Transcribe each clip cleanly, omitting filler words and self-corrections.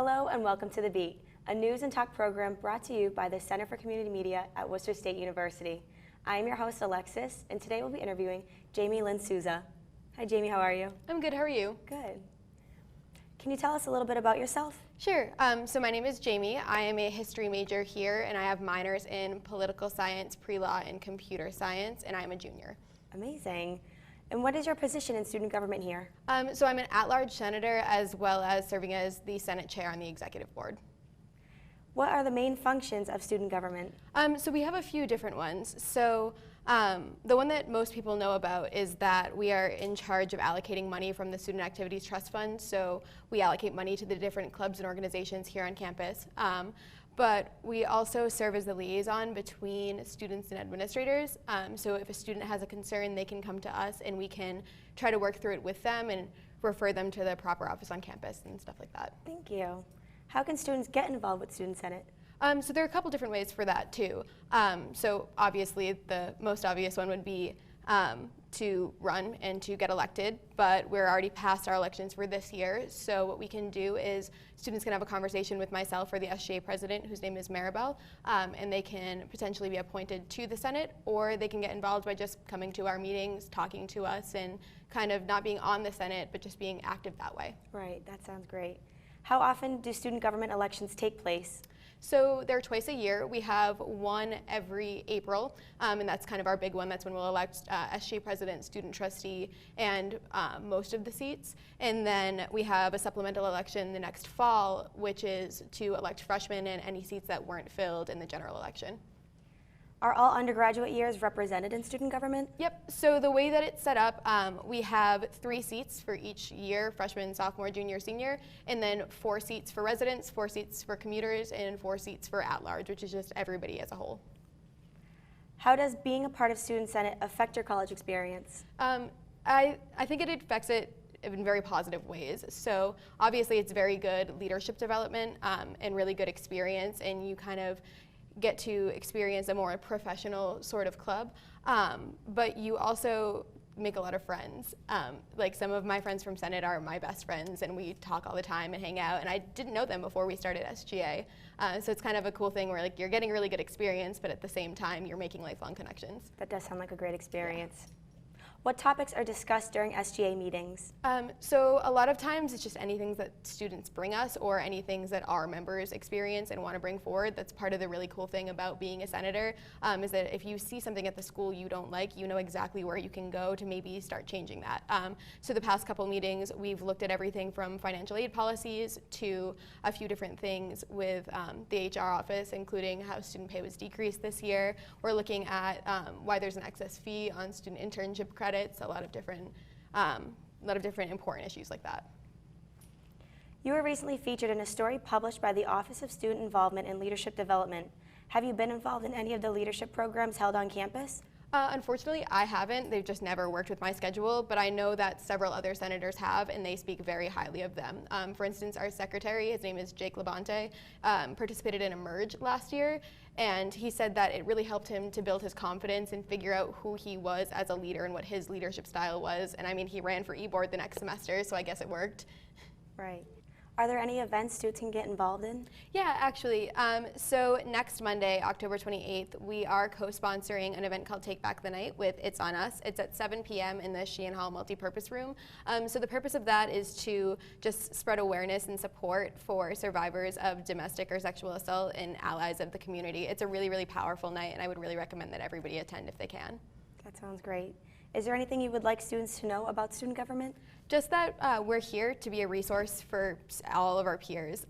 Hello and welcome to The Beat, a news and talk program brought to you by the Center for Community Media at Worcester State University. I am your host, Alexis, and today we'll be interviewing Jami-Lyn Souza. Hi, Jamie, how are you? I'm good, how are you? Good. Can you tell us a little bit about yourself? Sure. So my name is Jamie. I am a history major here, and I have minors in political science, pre-law, and computer science, and I'm a junior. Amazing. And what is your position in student government here? So I'm an at-large senator as well as serving as the Senate chair on the executive board. What are the main functions of student government? So we have a few different ones. So the one that most people know about is that we are in charge of allocating money from the Student Activities Trust Fund. So we allocate money to the different clubs and organizations here on campus. But we also serve as the liaison between students and administrators. So if a student has a concern, they can come to us and we can try to work through it with them and refer them to the proper office on campus and stuff like that. Thank you. How can students get involved with Student Senate? So there are a couple different ways for that too. So obviously the most obvious one would be to run and to get elected, but we're already past our elections for this year. So what we can do is students can have a conversation with myself or the SGA president, whose name is Maribel, and they can potentially be appointed to the Senate, or they can get involved by just coming to our meetings, talking to us, and kind of not being on the Senate, but just being active that way. Right, that sounds great. How often do student government elections take place? So they're twice a year. We have one every April, and that's kind of our big one. That's when we'll elect SGA president, student trustee, and most of the seats. And then we have a supplemental election the next fall, which is to elect freshmen and any seats that weren't filled in the general election. Are all undergraduate years represented in student government? Yep, so the way that it's set up, we have 3 seats for each year, freshman, sophomore, junior, senior, and then 4 seats for residents, 4 seats for commuters, and 4 seats for at-large, which is just everybody as a whole. How does being a part of Student Senate affect your college experience? I think it affects it in very positive ways. So obviously it's very good leadership development and really good experience, and you kind of get to experience a more professional sort of club, but you also make a lot of friends. Like some of my friends from Senate are my best friends, and we talk all the time and hang out, and I didn't know them before we started SGA. So it's kind of a cool thing where like you're getting really good experience, but at the same time you're making lifelong connections. That does sound like a great experience. Yeah. What topics are discussed during SGA meetings? So a lot of times it's just anything that students bring us or anything that our members experience and want to bring forward. That's part of the really cool thing about being a senator, is that if you see something at the school you don't like, you know exactly where you can go to maybe start changing that. So the past couple meetings, we've looked at everything from financial aid policies to a few different things with the HR office, including how student pay was decreased this year. We're looking at why there's an excess fee on student internship credits, a lot of different important issues like that. You were recently featured in a story published by the Office of Student Involvement and Leadership Development. Have you been involved in any of the leadership programs held on campus? Unfortunately, I haven't. They've just never worked with my schedule, but I know that several other senators have, and they speak very highly of them. For instance, our secretary, his name is Jake Labonte, participated in Emerge last year, and he said that it really helped him to build his confidence and figure out who he was as a leader and what his leadership style was. And I mean, he ran for e-board the next semester, so I guess it worked. Right. Are there any events students can get involved in? Yeah, actually. So next Monday, October 28th, we are co-sponsoring an event called Take Back the Night with It's On Us. It's at 7 p.m. in the Sheehan Hall multipurpose room. So the purpose of that is to just spread awareness and support for survivors of domestic or sexual assault and allies of the community. It's a really, really powerful night, and I would really recommend that everybody attend if they can. That sounds great. Is there anything you would like students to know about student government? Just that we're here to be a resource for all of our peers.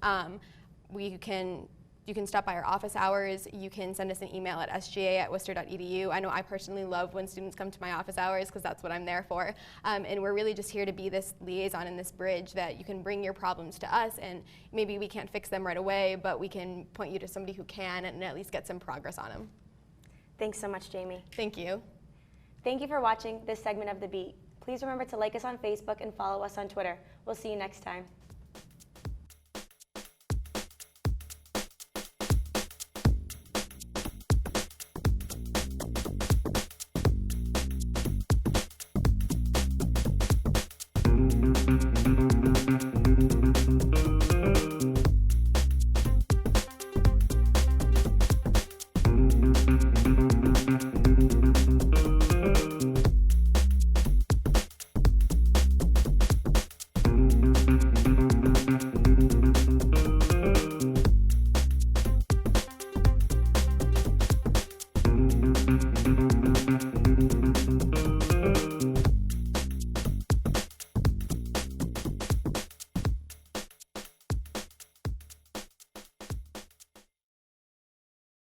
You can stop by our office hours. You can send us an email at sga@worcester.edu. I know I personally love when students come to my office hours because that's what I'm there for. And we're really just here to be this liaison and this bridge that you can bring your problems to us, and maybe we can't fix them right away, but we can point you to somebody who can and at least get some progress on them. Thanks so much, Jamie. Thank you. Thank you for watching this segment of The Beat. Please remember to like us on Facebook and follow us on Twitter. We'll see you next time.